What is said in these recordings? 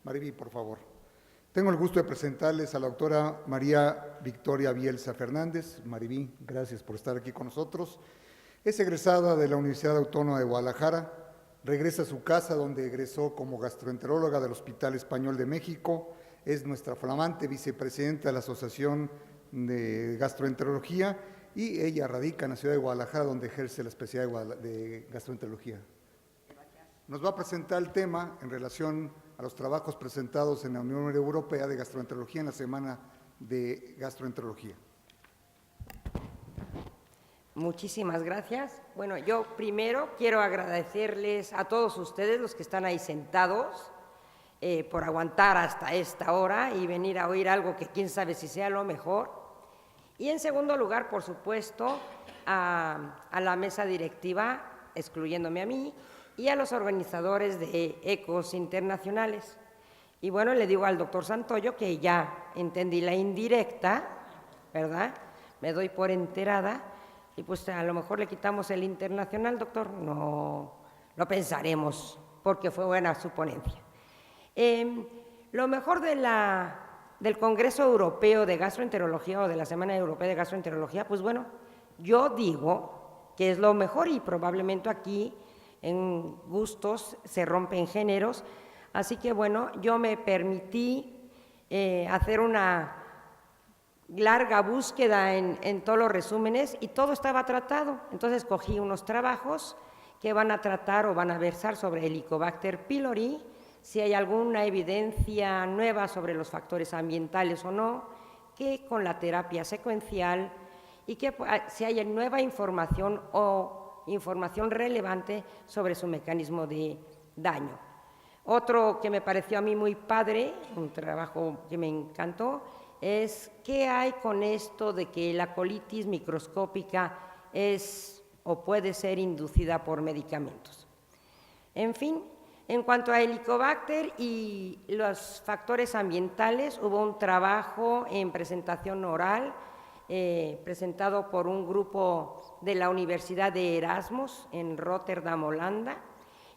Mariví, por favor. Tengo el gusto de presentarles a la doctora María Victoria Bielsa Fernández. Mariví, gracias por estar aquí con nosotros. Es egresada de la Universidad Autónoma de Guadalajara. Regresa a su casa, donde egresó como gastroenteróloga del Hospital Español de México. Es nuestra flamante vicepresidenta de la Asociación de Gastroenterología y ella radica en la ciudad de Guadalajara, donde ejerce la especialidad de gastroenterología. Nos va a presentar el tema en relación a los trabajos presentados en la Unión Europea de Gastroenterología en la Semana de Gastroenterología. Muchísimas gracias. Bueno, yo primero quiero agradecerles a todos ustedes, los que están ahí sentados, por aguantar hasta esta hora y venir a oír algo que quién sabe si sea lo mejor. Y en segundo lugar, por supuesto, a la mesa directiva, excluyéndome a mí, y a los organizadores de ECOS internacionales. Y bueno, le digo al doctor Santoyo que ya entendí la indirecta, ¿verdad? Me doy por enterada, y pues a lo mejor le quitamos el internacional, doctor. No, lo pensaremos, porque fue buena su ponencia. Lo mejor del Congreso Europeo de Gastroenterología o de la Semana Europea de Gastroenterología, pues bueno, yo digo que es lo mejor y probablemente aquí en gustos se rompen géneros, así que bueno, yo me permití hacer una larga búsqueda en todos los resúmenes y todo estaba tratado. Entonces cogí unos trabajos que van a tratar o van a versar sobre Helicobacter pylori, si hay alguna evidencia nueva sobre los factores ambientales o no, que con la terapia secuencial y que si hay nueva información o información relevante sobre su mecanismo de daño. Otro que me pareció a mí muy padre, un trabajo que me encantó, es qué hay con esto de que la colitis microscópica es o puede ser inducida por medicamentos. En fin, en cuanto a Helicobacter y los factores ambientales, hubo un trabajo en presentación oral presentado por un grupo de la Universidad de Erasmus en Rotterdam, Holanda,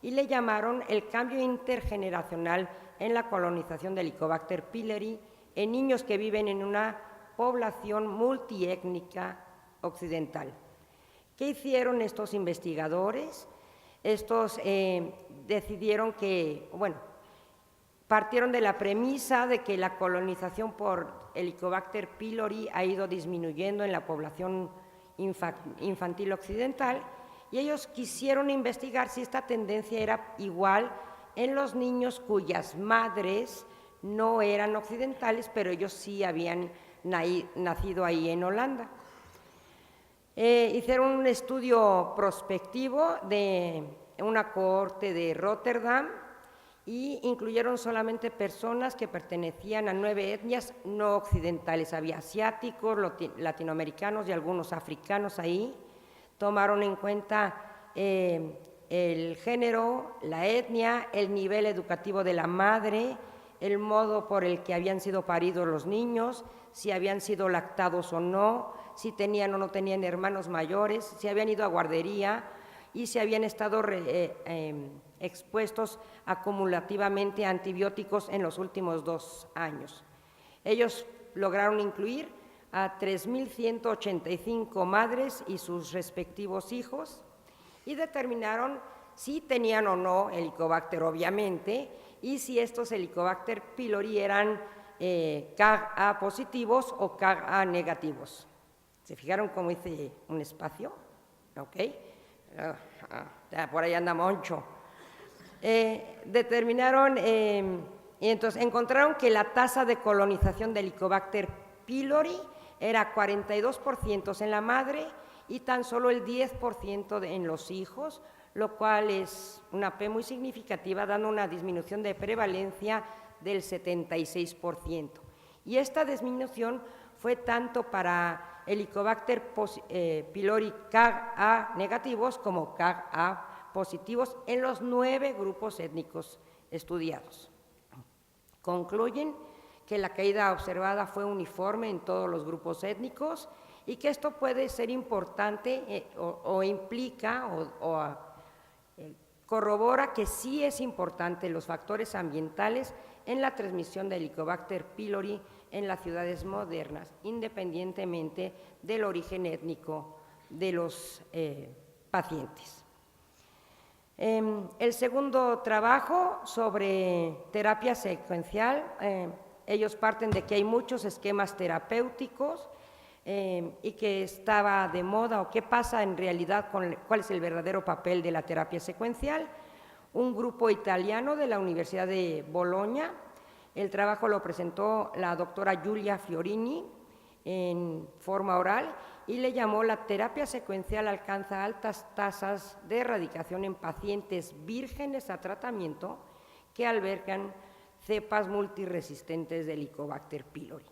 y le llamaron el cambio intergeneracional en la colonización de Helicobacter pylori en niños que viven en una población multiétnica occidental. ¿Qué hicieron estos investigadores? Estos decidieron que, bueno, partieron de la premisa de que la colonización por Helicobacter pylori ha ido disminuyendo en la población infantil occidental y ellos quisieron investigar si esta tendencia era igual en los niños cuyas madres no eran occidentales, pero ellos sí habían nacido ahí en Holanda. Hicieron un estudio prospectivo de una cohorte de Rotterdam y incluyeron solamente personas que pertenecían a 9 etnias no occidentales. Había asiáticos, latinoamericanos y algunos africanos ahí. Tomaron en cuenta el género, la etnia, el nivel educativo de la madre, el modo por el que habían sido paridos los niños, si habían sido lactados o no, si tenían o no tenían hermanos mayores, si habían ido a guardería y si habían estado expuestos acumulativamente a antibióticos en los últimos 2 años. Ellos lograron incluir a 3.185 madres y sus respectivos hijos y determinaron si tenían o no Helicobacter, obviamente, y si estos Helicobacter pylori eran CAG-A positivos o CAG-A negativos. ¿Se fijaron cómo hice un espacio? ¿Ok? Por ahí anda Moncho. Determinaron, y entonces encontraron que la tasa de colonización de Helicobacter pylori era 42% en la madre y tan solo el 10% en los hijos, lo cual es una P muy significativa, dando una disminución de prevalencia del 76%. Y esta disminución fue tanto para Helicobacter pylori CAG-A negativos como CAG-A positivos en los 9 grupos étnicos estudiados. Concluyen que la caída observada fue uniforme en todos los grupos étnicos y que esto puede ser importante o implica corrobora que sí es importante los factores ambientales en la transmisión de Helicobacter pylori en las ciudades modernas, independientemente del origen étnico de los pacientes. El segundo trabajo sobre terapia secuencial, ellos parten de que hay muchos esquemas terapéuticos y que estaba de moda, o qué pasa en realidad cuál es el verdadero papel de la terapia secuencial. Un grupo italiano de la Universidad de Bolonia, el trabajo lo presentó la doctora Giulia Fiorini en forma oral y le llamó la terapia secuencial alcanza altas tasas de erradicación en pacientes vírgenes a tratamiento que albergan cepas multiresistentes de Helicobacter pylori.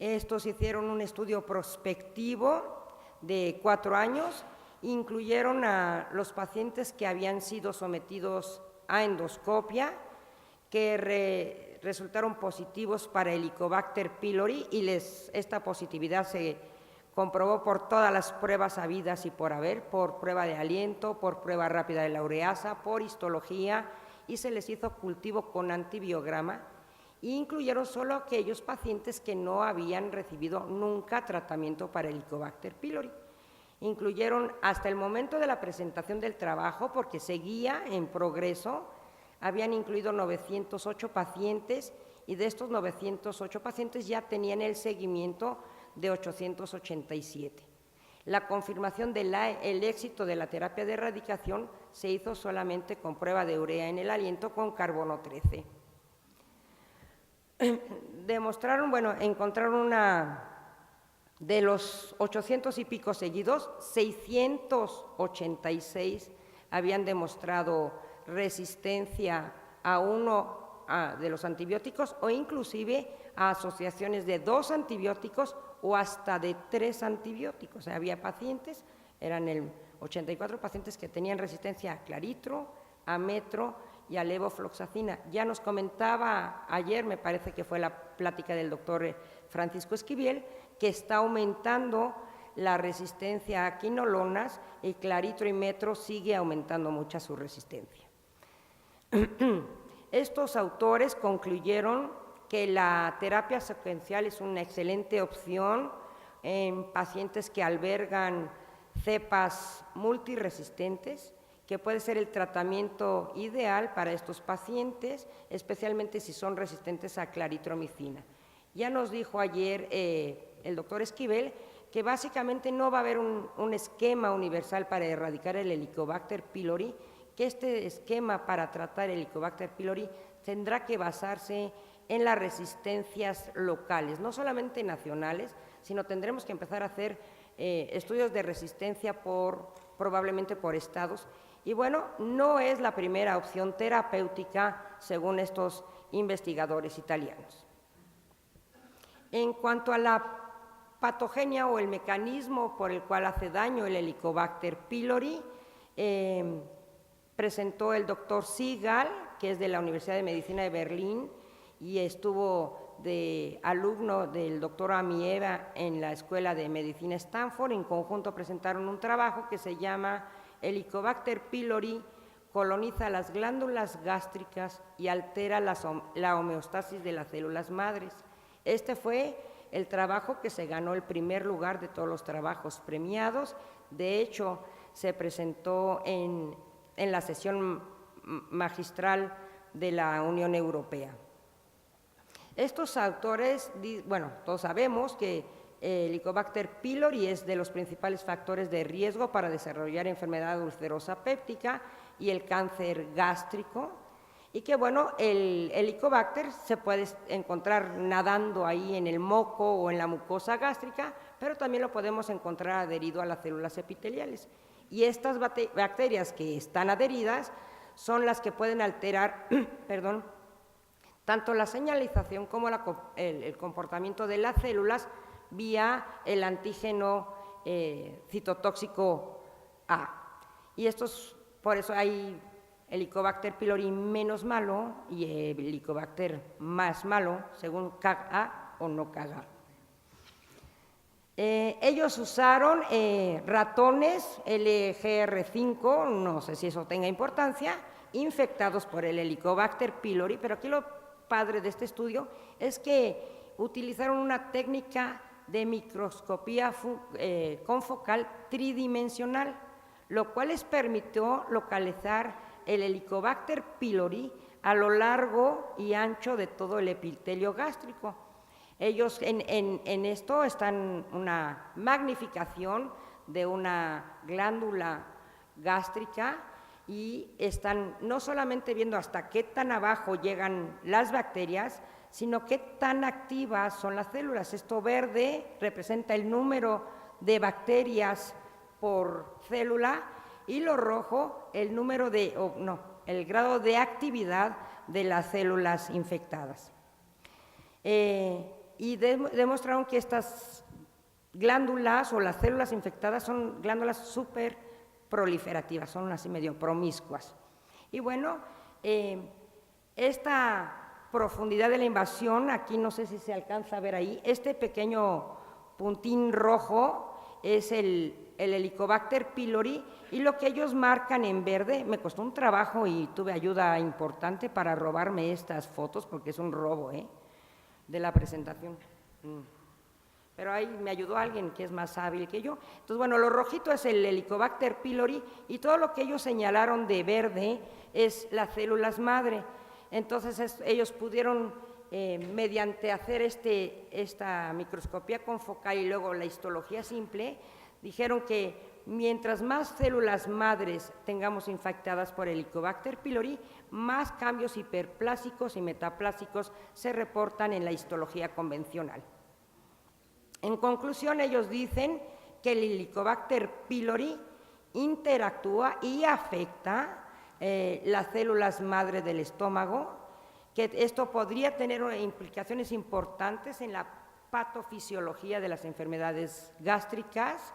Estos hicieron un estudio prospectivo de 4 años, incluyeron a los pacientes que habían sido sometidos a endoscopia, que resultaron positivos para Helicobacter pylori y esta positividad se comprobó por todas las pruebas habidas y por haber, por prueba de aliento, por prueba rápida de la ureasa, por histología, y se les hizo cultivo con antibiograma, e incluyeron solo aquellos pacientes que no habían recibido nunca tratamiento para Helicobacter pylori. Incluyeron hasta el momento de la presentación del trabajo, porque seguía en progreso, habían incluido 908 pacientes y de estos 908 pacientes ya tenían el seguimiento de 887. La confirmación del éxito de la terapia de erradicación se hizo solamente con prueba de urea en el aliento con carbono 13. Encontraron de los 800 y pico seguidos, 686 habían demostrado resistencia a uno de los antibióticos o inclusive a asociaciones de 2 antibióticos o hasta de 3 antibióticos. O sea, había pacientes, eran el 84 pacientes que tenían resistencia a claritro, a metro y a levofloxacina. Ya nos comentaba ayer, me parece que fue la plática del doctor Francisco Esquivel, que está aumentando la resistencia a quinolonas y claritro y metro sigue aumentando mucho su resistencia. Estos autores concluyeron que la terapia secuencial es una excelente opción en pacientes que albergan cepas multiresistentes, que puede ser el tratamiento ideal para estos pacientes, especialmente si son resistentes a claritromicina. Ya nos dijo ayer el doctor Esquivel que básicamente no va a haber un esquema universal para erradicar el Helicobacter pylori, que este esquema para tratar el Helicobacter pylori tendrá que basarse en las resistencias locales, no solamente nacionales, sino tendremos que empezar a hacer estudios de resistencia probablemente por estados. Y bueno, no es la primera opción terapéutica según estos investigadores italianos. En cuanto a la patogenia o el mecanismo por el cual hace daño el Helicobacter pylori, presentó el doctor Segal, que es de la Universidad de Medicina de Berlín y estuvo de alumno del doctor Amieva en la Escuela de Medicina Stanford. En conjunto presentaron un trabajo que se llama Helicobacter pylori coloniza las glándulas gástricas y altera la homeostasis de las células madres. Este fue el trabajo que se ganó el primer lugar de todos los trabajos premiados. De hecho, se presentó en la sesión magistral de la Unión Europea. Estos autores, bueno, todos sabemos que el Helicobacter pylori es de los principales factores de riesgo para desarrollar enfermedad ulcerosa péptica y el cáncer gástrico, y que bueno, el Helicobacter se puede encontrar nadando ahí en el moco o en la mucosa gástrica, pero también lo podemos encontrar adherido a las células epiteliales. Y estas bacterias que están adheridas son las que pueden alterar tanto la señalización como el comportamiento de las células vía el antígeno citotóxico A. Y por eso hay Helicobacter pylori menos malo y Helicobacter más malo, según CAG-A o no CAG-A. Ellos usaron ratones LGR5, no sé si eso tenga importancia, infectados por el Helicobacter pylori, pero aquí lo padre de este estudio es que utilizaron una técnica de microscopía confocal tridimensional, lo cual les permitió localizar el Helicobacter pylori a lo largo y ancho de todo el epitelio gástrico. Ellos en esto están una magnificación de una glándula gástrica y están no solamente viendo hasta qué tan abajo llegan las bacterias, sino qué tan activas son las células. Esto verde representa el número de bacterias por célula y lo rojo el número de, el grado de actividad de las células infectadas. Y demostraron que estas glándulas o las células infectadas son glándulas súper proliferativas, son así medio promiscuas. Y bueno, esta profundidad de la invasión, aquí no sé si se alcanza a ver ahí, este pequeño puntín rojo es el Helicobacter pylori, y lo que ellos marcan en verde, me costó un trabajo y tuve ayuda importante para robarme estas fotos, porque es un robo, de la presentación. Pero ahí me ayudó alguien que es más hábil que yo. Entonces, bueno, lo rojito es el Helicobacter pylori y todo lo que ellos señalaron de verde es las células madre. Entonces, ellos pudieron, mediante hacer esta microscopía confocal y luego la histología simple, dijeron que mientras más células madres tengamos infectadas por el Helicobacter pylori, más cambios hiperplásicos y metaplásicos se reportan en la histología convencional. En conclusión, ellos dicen que el Helicobacter pylori interactúa y afecta las células madre del estómago, que esto podría tener implicaciones importantes en la patofisiología de las enfermedades gástricas,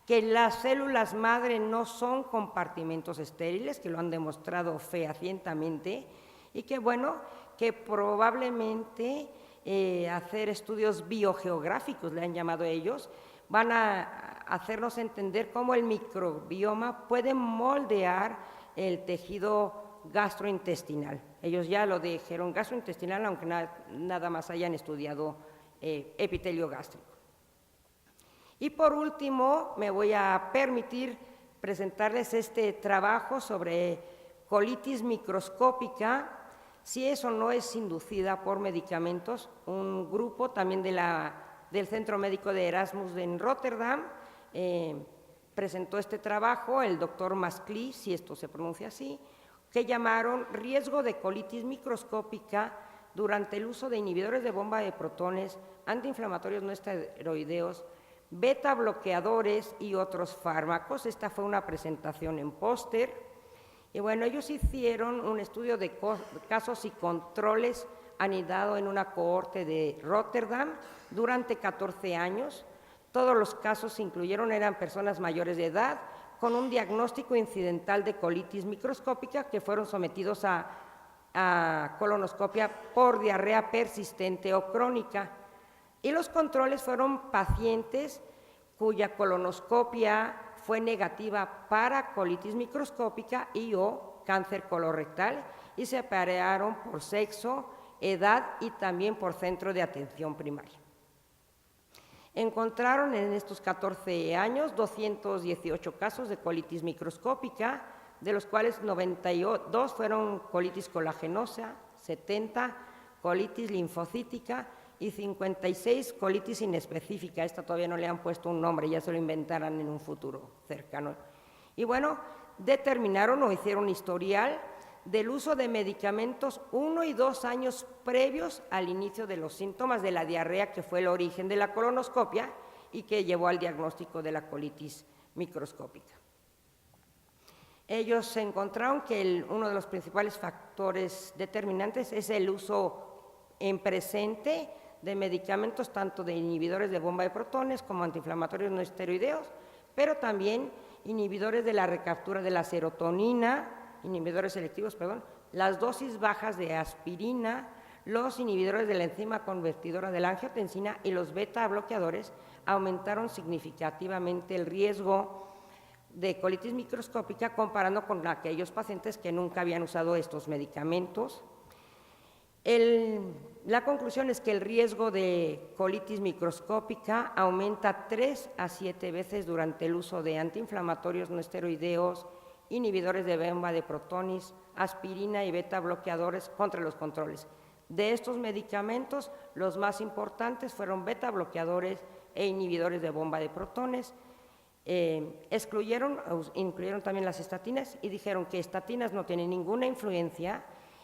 que las células madre no son compartimentos estériles, que lo han demostrado fehacientemente, y que bueno, que probablemente hacer estudios biogeográficos, le han llamado ellos, van a hacernos entender cómo el microbioma puede moldear el tejido gastrointestinal. Ellos ya lo dijeron gastrointestinal, aunque nada más hayan estudiado epitelio gástrico. Y por último, me voy a permitir presentarles este trabajo sobre colitis microscópica, si eso no es inducida por medicamentos. Un grupo también del Centro Médico de Erasmus en Rotterdam presentó este trabajo, el doctor Mascli, si esto se pronuncia así, que llamaron riesgo de colitis microscópica durante el uso de inhibidores de bomba de protones, antiinflamatorios no esteroideos, beta bloqueadores y otros fármacos. Esta fue una presentación en póster. Y bueno, ellos hicieron un estudio de casos y controles anidado en una cohorte de Rotterdam durante 14 años. Todos los casos eran personas mayores de edad con un diagnóstico incidental de colitis microscópica que fueron sometidos a colonoscopia por diarrea persistente o crónica. Y los controles fueron pacientes cuya colonoscopia fue negativa para colitis microscópica y o cáncer colorectal, y se separaron por sexo, edad y también por centro de atención primaria. Encontraron en estos 14 años 218 casos de colitis microscópica, de los cuales 92 fueron colitis colagenosa, 70 colitis linfocítica y 56 colitis inespecífica. Esta todavía no le han puesto un nombre, ya se lo inventarán en un futuro cercano. Y bueno, determinaron o hicieron historial del uso de medicamentos 1 y 2 años previos al inicio de los síntomas de la diarrea, que fue el origen de la colonoscopia y que llevó al diagnóstico de la colitis microscópica. Ellos encontraron que uno de los principales factores determinantes es el uso en presente de medicamentos tanto de inhibidores de bomba de protones como antiinflamatorios no esteroideos, pero también inhibidores de la recaptura de la serotonina, inhibidores selectivos, las dosis bajas de aspirina, los inhibidores de la enzima convertidora de la angiotensina y los beta bloqueadores aumentaron significativamente el riesgo de colitis microscópica comparando con aquellos pacientes que nunca habían usado estos medicamentos. La conclusión es que el riesgo de colitis microscópica aumenta 3 a 7 veces durante el uso de antiinflamatorios no esteroideos, inhibidores de bomba de protones, aspirina y beta bloqueadores contra los controles. De estos medicamentos, los más importantes fueron beta bloqueadores e inhibidores de bomba de protones. Incluyeron también las estatinas y dijeron que estatinas no tienen ninguna influencia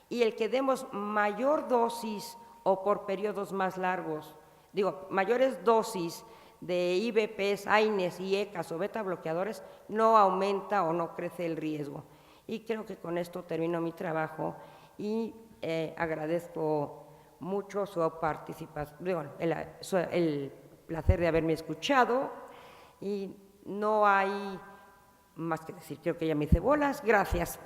y el que demos mayor dosis o por periodos más largos, mayores dosis de IBPs, AINES y ECAs o beta bloqueadores, no aumenta o no crece el riesgo. Y creo que con esto termino mi trabajo y agradezco mucho su participación, el placer de haberme escuchado y no hay más que decir, creo que ya me hice bolas, gracias.